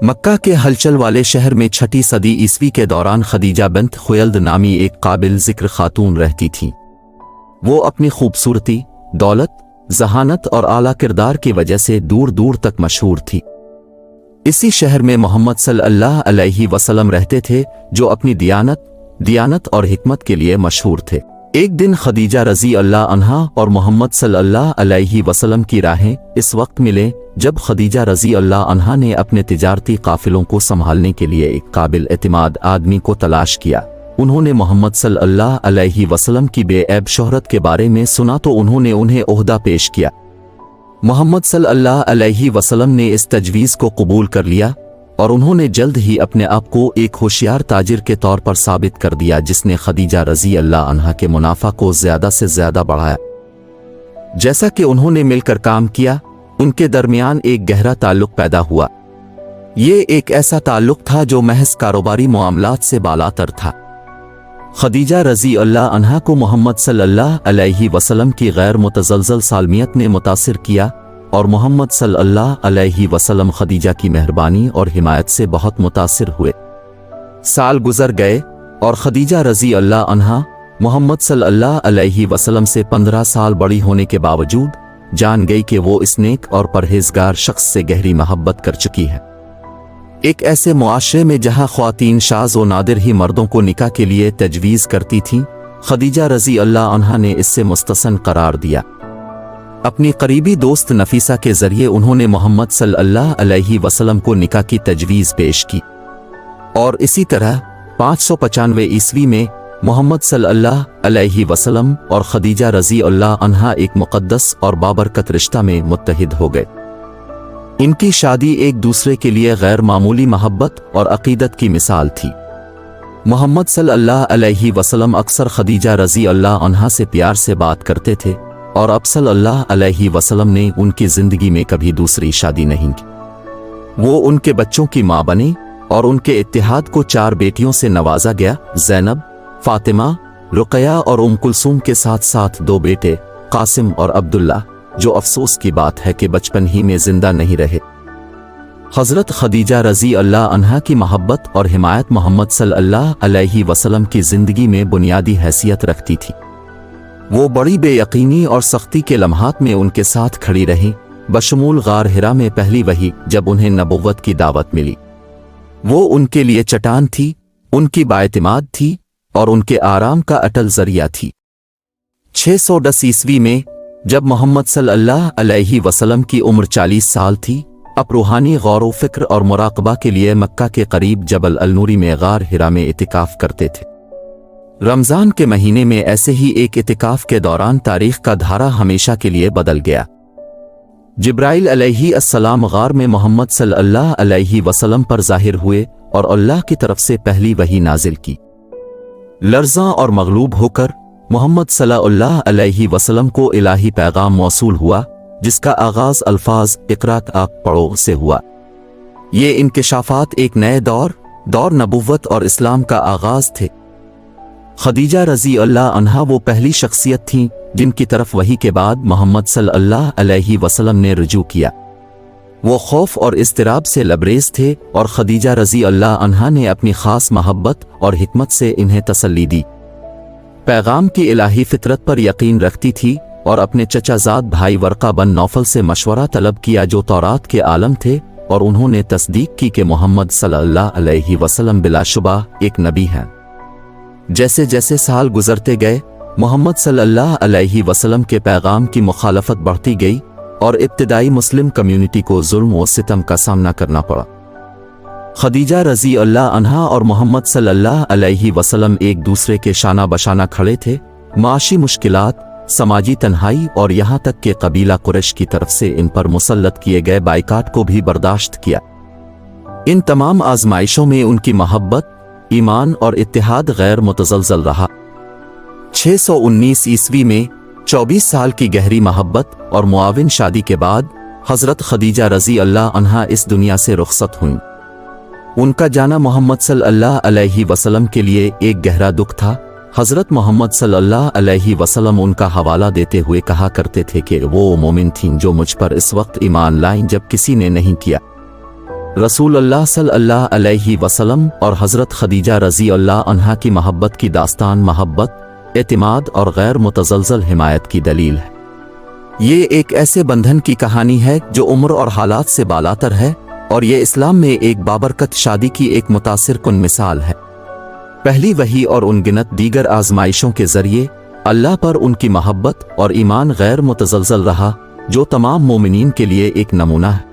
مکہ کے ہلچل والے شہر میں 6 صدی عیسوی کے دوران خدیجہ بنت خویلد نامی ایک قابل ذکر خاتون رہتی تھیں۔ وہ اپنی خوبصورتی، دولت، ذہانت اور اعلیٰ کردار کی وجہ سے دور دور تک مشہور تھی۔ اسی شہر میں محمد صلی اللہ علیہ وسلم رہتے تھے، جو اپنی دیانت اور حکمت کے لیے مشہور تھے۔ ایک دن خدیجہ رضی اللہ عنہا اور محمد صلی اللہ علیہ وسلم کی راہیں اس وقت ملیں جب خدیجہ رضی اللہ عنہا نے اپنے تجارتی قافلوں کو سنبھالنے کے لیے ایک قابل اعتماد آدمی کو تلاش کیا۔ انہوں نے محمد صلی اللہ علیہ وسلم کی بے عیب شہرت کے بارے میں سنا تو انہوں نے انہیں عہدہ پیش کیا۔ محمد صلی اللہ علیہ وسلم نے اس تجویز کو قبول کر لیا اور انہوں نے جلد ہی اپنے آپ کو ایک ہوشیار تاجر کے طور پر ثابت کر دیا، جس نے خدیجہ رضی اللہ عنہا کے منافع کو زیادہ سے زیادہ بڑھایا۔ جیسا کہ انہوں نے مل کر کام کیا، ان کے درمیان ایک گہرا تعلق پیدا ہوا۔ یہ ایک ایسا تعلق تھا جو محض کاروباری معاملات سے بالاتر تھا۔ خدیجہ رضی اللہ عنہا کو محمد صلی اللہ علیہ وسلم کی غیر متزلزل سالمیت نے متاثر کیا، اور محمد صلی اللہ علیہ وسلم خدیجہ کی مہربانی اور حمایت سے بہت متاثر ہوئے۔ سال گزر گئے اور خدیجہ رضی اللہ عنہا محمد صلی اللہ علیہ وسلم سے 15 سال بڑی ہونے کے باوجود جان گئی کہ وہ اس نیک اور پرہیزگار شخص سے گہری محبت کر چکی ہے۔ ایک ایسے معاشرے میں جہاں خواتین شاذ و نادر ہی مردوں کو نکاح کے لیے تجویز کرتی تھیں، خدیجہ رضی اللہ عنہا نے اس سے مستثن قرار دیا۔ اپنی قریبی دوست نفیسہ کے ذریعے انہوں نے محمد صلی اللہ علیہ وسلم کو نکاح کی تجویز پیش کی، اور اسی طرح 595 عیسوی میں محمد صلی اللہ علیہ وسلم اور خدیجہ رضی اللہ عنہا ایک مقدس اور بابرکت رشتہ میں متحد ہو گئے۔ ان کی شادی ایک دوسرے کے لیے غیر معمولی محبت اور عقیدت کی مثال تھی۔ محمد صلی اللہ علیہ وسلم اکثر خدیجہ رضی اللہ عنہا سے پیار سے بات کرتے تھے، اور اب صلی اللہ علیہ وسلم نے ان کی زندگی میں کبھی دوسری شادی نہیں کی۔ وہ ان کے بچوں کی ماں بنی اور ان کے اتحاد کو 4 بیٹیوں سے نوازا گیا: زینب، فاطمہ، رقیہ اور کلثوم کے ساتھ ساتھ 2 بیٹے قاسم اور عبداللہ، جو افسوس کی بات ہے کہ بچپن ہی میں زندہ نہیں رہے۔ حضرت خدیجہ رضی اللہ عنہا کی محبت اور حمایت محمد صلی اللہ علیہ وسلم کی زندگی میں بنیادی حیثیت رکھتی تھی۔ وہ بڑی بے یقینی اور سختی کے لمحات میں ان کے ساتھ کھڑی رہیں، بشمول غار حرا میں پہلی وحی جب انہیں نبوت کی دعوت ملی۔ وہ ان کے لیے چٹان تھی، ان کی بااعتماد تھی اور ان کے آرام کا اٹل ذریعہ تھی۔ 610 عیسوی میں جب محمد صلی اللہ علیہ وسلم کی عمر 40 سال تھی، اب روحانی غور و فکر اور مراقبہ کے لیے مکہ کے قریب جبل النوری میں غار حرا میں اعتکاف کرتے تھے۔ رمضان کے مہینے میں ایسے ہی ایک اعتکاف کے دوران تاریخ کا دھارا ہمیشہ کے لیے بدل گیا۔ جبرائیل علیہ السلام غار میں محمد صلی اللہ علیہ وسلم پر ظاہر ہوئے اور اللہ کی طرف سے پہلی وحی نازل کی۔ لرزاں اور مغلوب ہو کر محمد صلی اللہ علیہ وسلم کو الہی پیغام موصول ہوا، جس کا آغاز الفاظ اقرأ آپ پڑھو سے ہوا۔ یہ انکشافات ایک نئے دور نبوت اور اسلام کا آغاز تھے۔ خدیجہ رضی اللہ عنہا وہ پہلی شخصیت تھیں جن کی طرف وحی کے بعد محمد صلی اللہ علیہ وسلم نے رجوع کیا۔ وہ خوف اور اضطراب سے لبریز تھے اور خدیجہ رضی اللہ عنہا نے اپنی خاص محبت اور حکمت سے انہیں تسلی دی۔ پیغام کی الہی فطرت پر یقین رکھتی تھی اور اپنے چچا زاد بھائی ورقہ بن نوفل سے مشورہ طلب کیا، جو تورات کے عالم تھے، اور انہوں نے تصدیق کی کہ محمد صلی اللہ علیہ وسلم بلا شبہ ایک نبی ہیں۔ جیسے جیسے سال گزرتے گئے، محمد صلی اللہ علیہ وسلم کے پیغام کی مخالفت بڑھتی گئی اور ابتدائی مسلم کمیونٹی کو ظلم و ستم کا سامنا کرنا پڑا۔ خدیجہ رضی اللہ عنہا اور محمد صلی اللہ علیہ وسلم ایک دوسرے کے شانہ بشانہ کھڑے تھے۔ معاشی مشکلات، سماجی تنہائی اور یہاں تک کہ قبیلہ قریش کی طرف سے ان پر مسلط کیے گئے بائیکاٹ کو بھی برداشت کیا۔ ان تمام آزمائشوں میں ان کی محبت، ایمان اور اتحاد غیر متزلزل رہا۔ 619 عیسوی میں 24 سال کی گہری محبت اور معاون شادی کے بعد حضرت خدیجہ رضی اللہ عنہا اس دنیا سے رخصت ہوئیں۔ ان کا جانا محمد صلی اللہ علیہ وسلم کے لیے ایک گہرا دکھ تھا۔ حضرت محمد صلی اللہ علیہ وسلم ان کا حوالہ دیتے ہوئے کہا کرتے تھے کہ وہ مومن تھیں جو مجھ پر اس وقت ایمان لائیں جب کسی نے نہیں کیا۔ رسول اللہ صلی اللہ علیہ وسلم اور حضرت خدیجہ رضی اللہ عنہا کی محبت کی داستان محبت، اعتماد اور غیر متزلزل حمایت کی دلیل ہے۔ یہ ایک ایسے بندھن کی کہانی ہے جو عمر اور حالات سے بالاتر ہے، اور یہ اسلام میں ایک بابرکت شادی کی ایک متاثر کن مثال ہے۔ پہلی وحی اور ان گنت دیگر آزمائشوں کے ذریعے اللہ پر ان کی محبت اور ایمان غیر متزلزل رہا، جو تمام مومنین کے لیے ایک نمونہ ہے۔